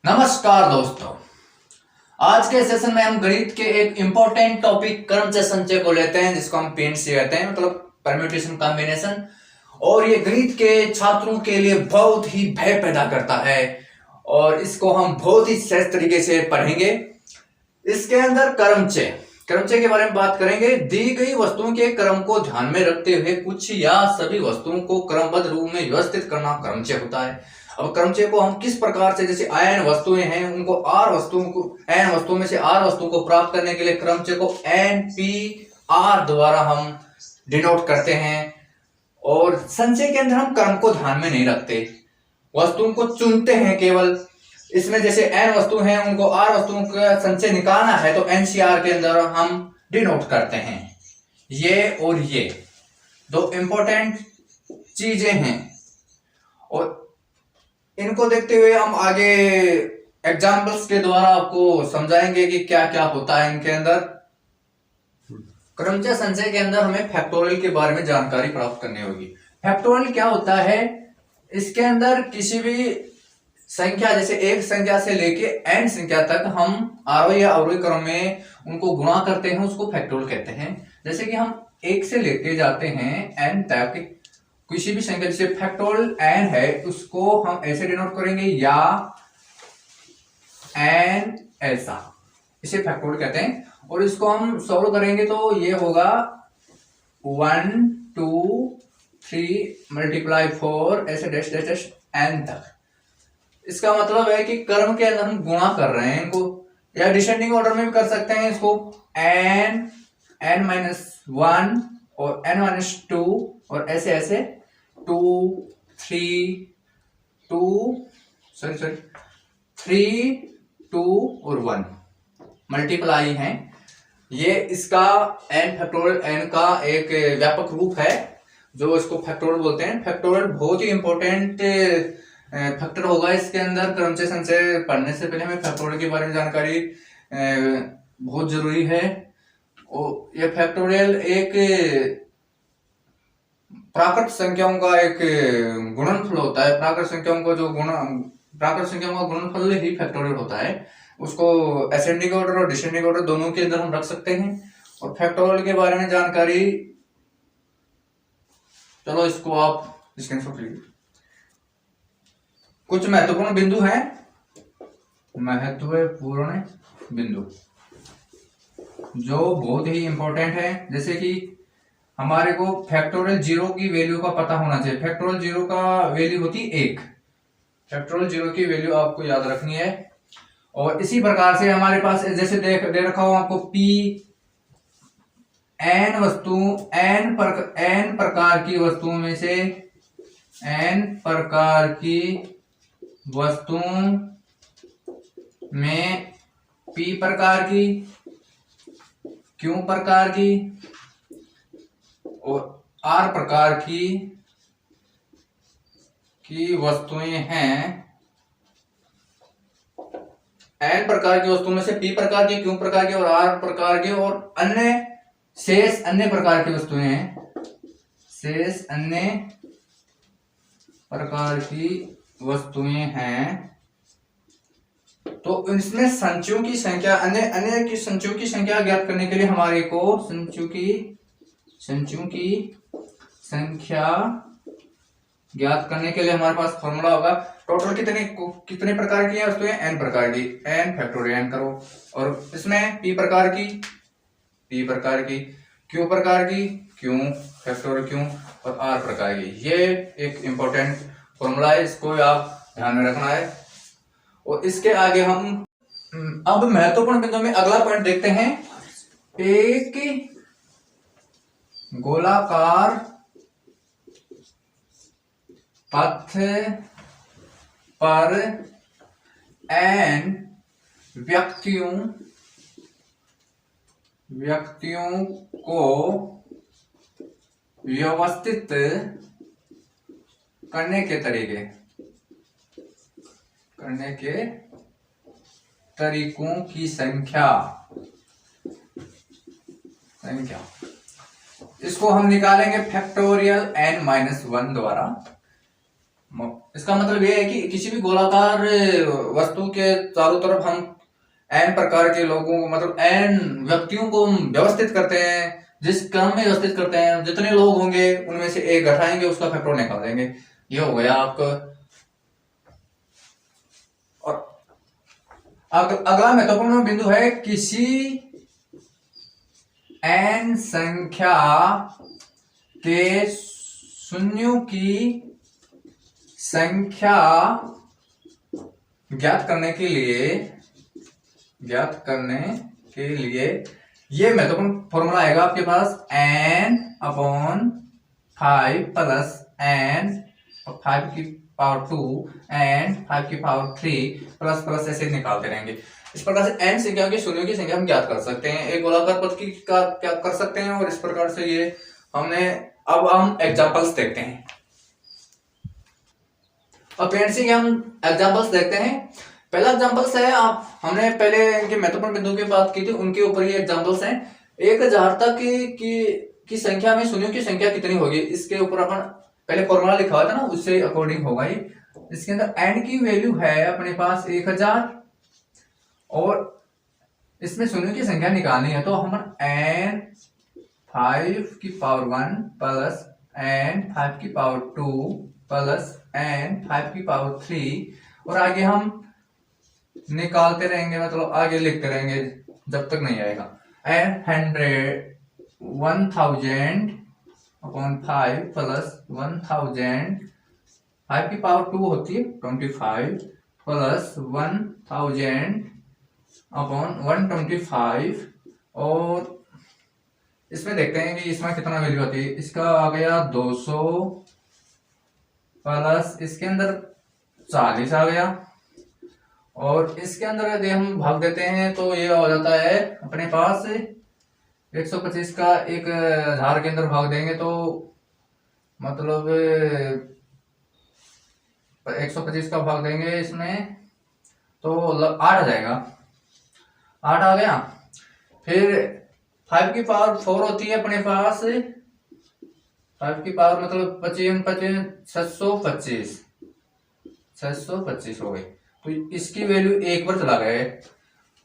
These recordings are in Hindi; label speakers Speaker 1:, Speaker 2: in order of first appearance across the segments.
Speaker 1: नमस्कार दोस्तों, आज के सेशन में हम गणित के एक इंपॉर्टेंट टॉपिक क्रमचय संचय को लेते हैं, जिसको हम PNC कहते हैं, मतलब परम्यूटेशन कॉम्बिनेशन। और ये गणित के छात्रों के लिए बहुत ही भय पैदा करता है और इसको हम बहुत ही सहज तरीके से पढ़ेंगे। इसके अंदर क्रमचय के बारे में बात करेंगे। दी गई वस्तुओं के क्रम को ध्यान में रखते हुए कुछ या सभी वस्तुओं को क्रमबद्ध रूप में व्यवस्थित करना क्रमचय होता है। अब क्रमचय को हम किस प्रकार से, जैसे n वस्तुएं हैं, उनको n वस्तुओं में से r वस्तुओं को प्राप्त करने के लिए क्रमचय को NPR द्वारा हम डिनोट करते हैं। और संचय के अंदर हम क्रम को ध्यान में नहीं रखते, वस्तुओं को चुनते हैं केवल। इसमें जैसे n वस्तु हैं, उनको r वस्तुओं का संचय निकालना है तो NCR के अंदर हम डिनोट करते हैं। ये और ये दो इंपॉर्टेंट चीजें हैं और इनको देखते हुए हम आगे एग्जाम्पल्स के द्वारा आपको समझाएंगे कि क्या क्या होता है इनके अंदर। क्रमचय संचय के अंदर हमें फैक्टोरियल के बारे में जानकारी प्राप्त करनी होगी। फैक्टोरियल क्या होता है? इसके अंदर किसी भी संख्या, जैसे एक संख्या से लेके n संख्या तक हम आरोही या अवरोही क्रम में उनको गुणा करते हैं, उसको फैक्टोरियल कहते हैं। जैसे कि हम एक से लेते जाते हैं n तक किसी भी संख्या, जैसे फैक्टोरियल n है, उसको हम ऐसे डिनोट करेंगे या n ऐसा, इसे फैक्टोरियल कहते हैं। और इसको हम सॉल्व करेंगे तो ये होगा 1 2 3 मल्टीप्लाई 4 ऐसे डैश डैश डैश n तक। इसका मतलब है कि क्रम के अंदर हम गुणा कर रहे हैं इनको, या डिसेंडिंग ऑर्डर में भी कर सकते हैं इसको। n-1 और n-2 और ऐसे ऐसे 2 3 2 और 1 मल्टीप्लाई हैं। ये इसका n फैक्टोरियल n का एक व्यापक रूप है जो इसको फैक्टोरियल बोलते हैं। फैक्टोरियल बहुत ही इंपॉर्टेंट फैक्टर होगा इसके अंदर। क्रमचय संचय पढ़ने से पहले हमें फैक्टोरियल के बारे में जानकारी बहुत जरूरी है। और ये फैक्टोरियल एक प्राकृत संख्याओं का एक गुणनफल होता है। प्राकृत संख्याओं का गुणनफल ही फैक्टोरियल होता है। उसको असेंडिंग ऑर्डर और डिसेंडिंग ऑर्डर दोनों के अंदर हम रख सकते हैं। और फैक्टोरियल के बारे में जानकारी, चलो इसको आप स्क्रीनशॉट लीजिए। कुछ महत्वपूर्ण बिंदु हैं, महत्वपूर्ण बिंदु जो बहुत ही इंपॉर्टेंट है। जैसे कि हमारे को फैक्टोरियल 0 की वैल्यू का पता होना चाहिए। फैक्टोरियल 0 का वैल्यू होती है 1। फैक्टोरियल 0 की वैल्यू आपको याद रखनी है। और इसी प्रकार से हमारे पास जैसे दे रखा हो आपको P n वस्तु n प्रकार की वस्तुओं में से n प्रकार की वस्तुओं में P प्रकार की, Q प्रकार की और R प्रकार की वस्तुएं हैं। n प्रकार की वस्तुओं में से P प्रकार की, Q प्रकार की और R प्रकार की और शेष अन्य प्रकार की वस्तुएं हैं। शेष अन्य प्रकार की वस्तुएं हैं। तो इसमें संचयों की संख्या, अन्य की संचयों की संख्या ज्ञात करने के लिए हमारे को संचयों की संख्या ज्ञात करने के लिए हमारे पास फॉर्मूला होगा। टोटल कितने प्रकार की वस्तुएं? n प्रकार की, n फैक्टोरियल n करो। और इसमें P प्रकार की, P प्रकार की, Q प्रकार की, Q फैक्टोरियल Q और R प्रकार की। ये एक इंपॉर्टेंट फॉर्मूला है, इसको आप ध्यान में रखना है। और इसके आगे हम अब महत्वपूर्ण बिंदु में अगला पॉइंट देखते हैं। एक गोलाकार पथ पर n व्यक्तियों को व्यवस्थित करने के तरीकों की संख्या, इसको हम निकालेंगे फैक्टोरियल n-1 द्वारा। इसका मतलब ये है कि किसी भी गोलाकार वस्तु के चारों तरफ हम एन प्रकार के लोगों को, मतलब एन व्यक्तियों को व्यवस्थित करते हैं। जिस क्रम में व्यवस्थित करते हैं, जितने लोग होंगे उनमें से एक घटाएंगे, उसका फैक्टर निकाल देंगे। ये हो गया आपका। और अगला महत्वपूर्ण बिंदु है, किसी एन संख्या के शून्यों की संख्या ज्ञात करने के लिए ये महत्वपूर्ण फॉर्मूला आएगा आपके पास, n अपॉन 5 प्लस n 5 की पावर 2 एंड 5 की पावर 3 प्लस प्लस ऐसे निकालते रहेंगे। इस प्रकार से n संख्या के शून्यों की संख्या हम ज्ञात कर सकते हैं, एक गोलाकार पद की का क्या कर सकते हैं। और इस प्रकार से ये हमने, अब हम एग्जांपल्स देखते हैं। अब पेरेंट्स के हम एग्जांपल्स देखते हैं। पहला एग्जांपल्स है, आप हमने पहले इनके महत्वपूर्ण बिंदुओं की बात की थी, उनके ऊपर ये एग्जांपल्स हैं। 1000 तक की संख्या में शून्यों की संख्या कितनी होगी, इसके ऊपर अपन पहले फॉर्मूला लिखा हुआ था ना, उससे अकॉर्डिंग होगा ये। इसके अंदर n की वैल्यू है अपने पास 1000 और इसमें शून्यों की संख्या निकालनी है, तो हम n 5 की पावर 1 प्लस n 5 की पावर 2 प्लस n 5 की पावर 3 और आगे हम निकालते रहेंगे, मतलब आगे लिखते रहेंगे जब तक नहीं आएगा। एंड 1000 अपॉन 5 प्लस 1000 5 की पावर 2 होती है 25 प्लस 1000 अपॉन 125 और इसमें देखते हैं कि इसमें कितना वैल्यू आती है। इसका आ गया 200 प्लस इसके अंदर 40 आ गया और इसके अंदर यदि हम भाग देते हैं तो ये हो जाता है अपने पास 125 का 1000 के अंदर भाग देंगे तो मतलब 125 का भाग देंगे इसमें तो 8 आ जाएगा, 8 आ गया। फिर 5 की पावर 4 होती है अपने पास, 5 की पावर मतलब 25 625 हो गई, तो इसकी वैल्यू 1 पर चला गए।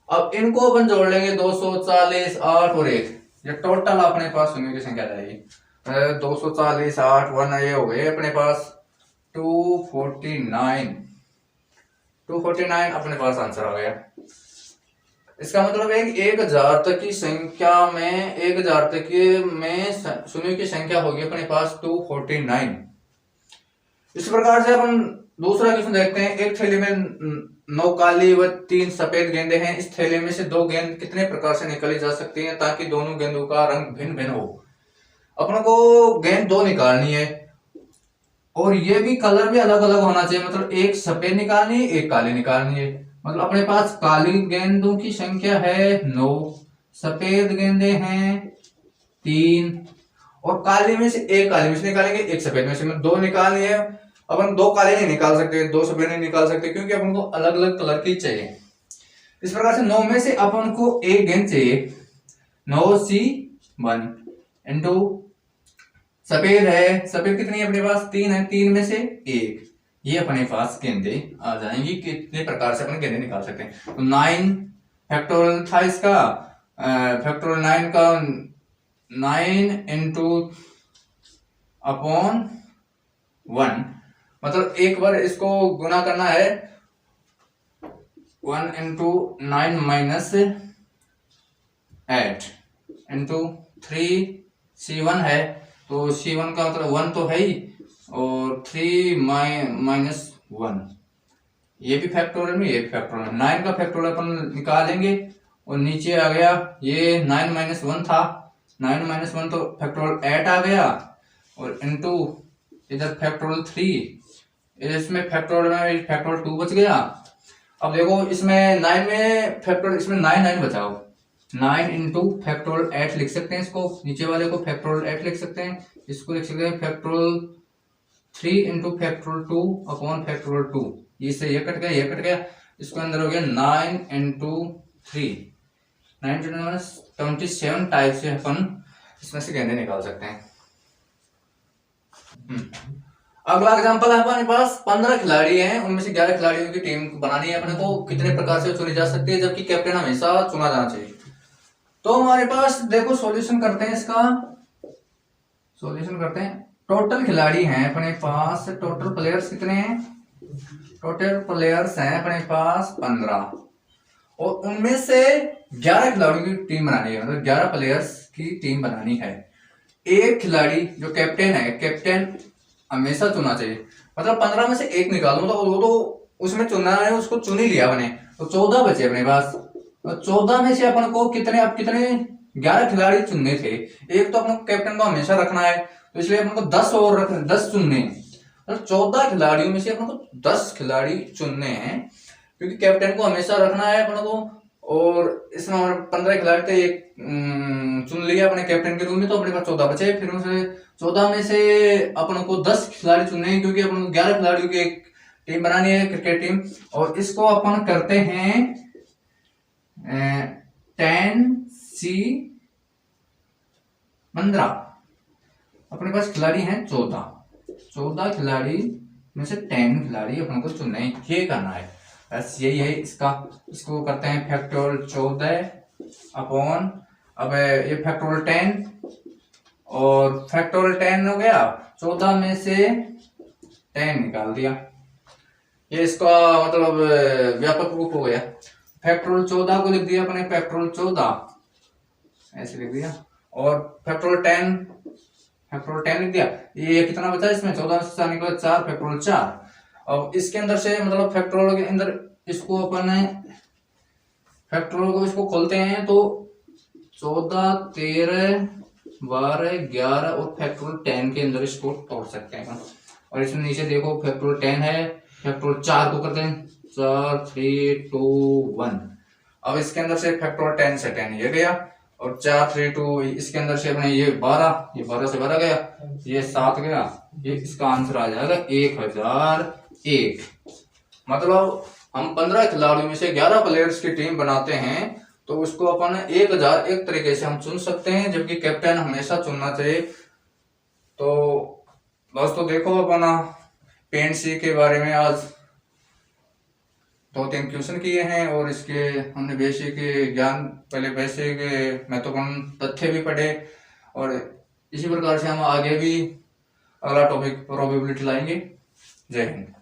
Speaker 1: अब इनको अपन जोड़ लेंगे 240 8 और 1, ये टोटल अपने पास शून्यों की संख्या जाएगी 240 8 1 ये हो गए अपने पास 249 अपने पास आंसर आ गया। इसका मतलब है कि 1000 तक की संख्या में 1000 तक में शून्यों की संख्या होगी अपने पास 249। इस प्रकार से अपन दूसरा क्वेश्चन देखते हैं। एक थैली में 9 काली व 3 सफेद गेंदे हैं। इस थैले में से 2 गेंद कितने प्रकार से निकाली जा सकती हैं ताकि दोनों गेंदों का रंग भिन्न भिन्न हो। अपन को गेंद 2 निकालनी है और ये भी कलर भी अलग अलग होना चाहिए, मतलब एक सफेद निकालनी है एक काली निकालनी है। मतलब अपने पास काली गेंदों की संख्या है 9, सफेद गेंदे हैं 3 और काली में से एक काली में से निकालेंगे एक सफेद में से, मतलब 2 निकालनी है। अपन 2 काले नहीं निकाल सकते 2 सफेद नहीं निकाल सकते क्योंकि अपन को अलग अलग कलर की चाहिए। इस प्रकार से 9 में से अपन को एक गेंद चाहिए, 9C1 इंटू सफेद है, सफेद कितनी है अपने पास 3 है, 3 में से 1, ये अपने पास गेंदे आ जाएंगी। कितने प्रकार से अपन गेंदे निकाल सकते हैं, तो 9 फैक्टोरियल था इसका, फैक्टोरियल 9 का 9 इंटू अपॉन 1, मतलब एक बार इसको गुना करना है 1 इंटू 9 माइनस 8 इंटू 3C1 है, तो C1 का मतलब 1 तो है ही और 3 माइनस 1, ये भी फैक्टोरियल में ये भी फैक्टोरियल। 9 का फैक्टोरियल अपन निकालेंगे और नीचे आ गया ये 9 माइनस 1 था, 9 माइनस 1 तो फैक्टोरियल 8 आ गया और इंटू इधर फैक्टोरियल 3, इसमें फैक्टोरियल में फैक्टोरियल 2 बच गया। अब देखो इसमें 9 में फैक्टोरियल, इसमें 9 बचाओ, 9 इंटू फैक्टोरियल 8 लिख सकते हैं इसको, नीचे वाले को फैक्टोरियल 8 लिख सकते हैं, इसको लिख सकते हैं factorial 3 into factorial 2 upon factorial 2, इससे ये कट गया ये कट गया, इसको अंदर हो गया 9 इंटू 3, 27 टाइप से अपन इसमें से गेंदे निकाल सकते हैं। अगला एग्जांपल है हमारे पास 15 खिलाड़ी हैं, उनमें से 11 खिलाड़ियों की टीम बनानी है अपने को, कितने प्रकार से चुनी जा सकती है, जबकि कैप्टन हमेशा चुना जाना चाहिए। तो हमारे पास देखो सॉल्यूशन करते हैं इसका, सॉल्यूशन करते हैं। टोटल खिलाड़ी हैं अपने पास, टोटल प्लेयर्स कितने हैं, टोटल प्लेयर्स हैं अपने पास 15, और उनमें से 11 खिलाड़ियों की टीम बनानी है, मतलब 11 प्लेयर्स की टीम बनानी है। एक खिलाड़ी जो कैप्टन है, कैप्टन हमेशा चुना चाहिए, मतलब 15 में से एक निकालूं तो वो तो उसमें चुनना है, उसको चुन ही लिया अपने, तो 14 बचे अपने पास। तो 14 में से अपन को कितने, अब कितने 11 खिलाड़ी चुनने थे, एक तो अपन को कैप्टन को हमेशा रखना है, तो इसलिए अपन को 10 और रख 10 चुनने हैं, मतलब 14 खिलाड़ियों में से अपन को 10 खिलाड़ी चुनने हैं, क्योंकि कैप्टन को हमेशा रखना है अपन को। और इसमें हमारे 15 खिलाड़ी थे, एक चुन लिया अपने कैप्टन के रूप में, तो अपने पास 14 बचे। फिर उनसे 14 में से अपन को 10 खिलाड़ी चुनने हैं, क्योंकि अपन को 11 खिलाड़ियों की एक टीम बनानी है, क्रिकेट टीम। और इसको अपन करते हैं 10C15। अपने पास खिलाड़ी हैं 14 खिलाड़ी में से 10 खिलाड़ी अपन को चुनना है, ये करना है, बस यही है इसका। इसको करते हैं फैक्टोरियल 14 अपॉन, अब ये फैक्टोरियल 10 और फैक्टोरियल 10 हो गया, 14 में से 10 निकाल दिया, ये इसका मतलब व्यापक रूप हो गया। फैक्टोरियल 14 को लिख दिया अपने, फैक्टोरियल 14 ऐसे लिख दिया, और फैक्टोरियल 10 लिख दिया। ये कितना बचा इसमें, 14 से 4 निकला 4, फैक्टोरियल 4। अब इसके अंदर से मतलब फैक्टोरियल के अंदर इसको अपन फैक्टोरियल को इसको खोलते हैं, तो 14, 13, 12, 11 और फैक्टोरियल 10 के अंदर इसको तोड़ सकते हैं। और इसमें नीचे देखो फैक्टोरियल 10 है, फैक्टोरियल 4 को करते हैं 4, 3, 2, 1। अब इसके अंदर से फैक्टोरियल 10 से 10 ये गया, और 4, 3, 2 इसके अंदर से अपने ये 12 से 12 गया, ये 7 गया, ये इसका आंसर आ जाएगा 1001। मतलब हम 15 खिलाड़ियों में से 11 प्लेयर्स की टीम बनाते हैं, तो उसको अपन 1001 तरीके से हम चुन सकते हैं, जबकि कैप्टन हमेशा चुनना चाहिए। तो दोस्तों देखो अपना PNC के बारे में आज 2-3 क्वेश्चन किए हैं, और इसके हमने बेसिक ज्ञान, पहले बेसिक महत्वपूर्ण तथ्य भी पढ़े, और इसी प्रकार से हम आगे भी अगला टॉपिक प्रोबेबिलिटी लाएंगे। जय हिंद।